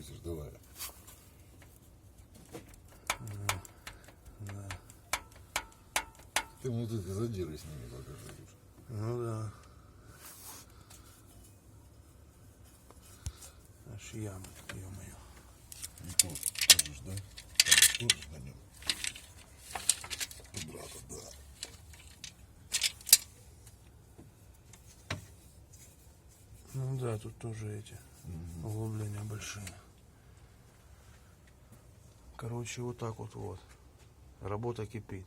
высушишь, давай. Да. Ты мне тут задиры с ними покажи. Ну да. Аж яма, ё-моё. И тут тоже, да? Там тоже на нем. Брата, да. Ну да, тут тоже эти углубления большие. Короче, вот так вот. Работа кипит.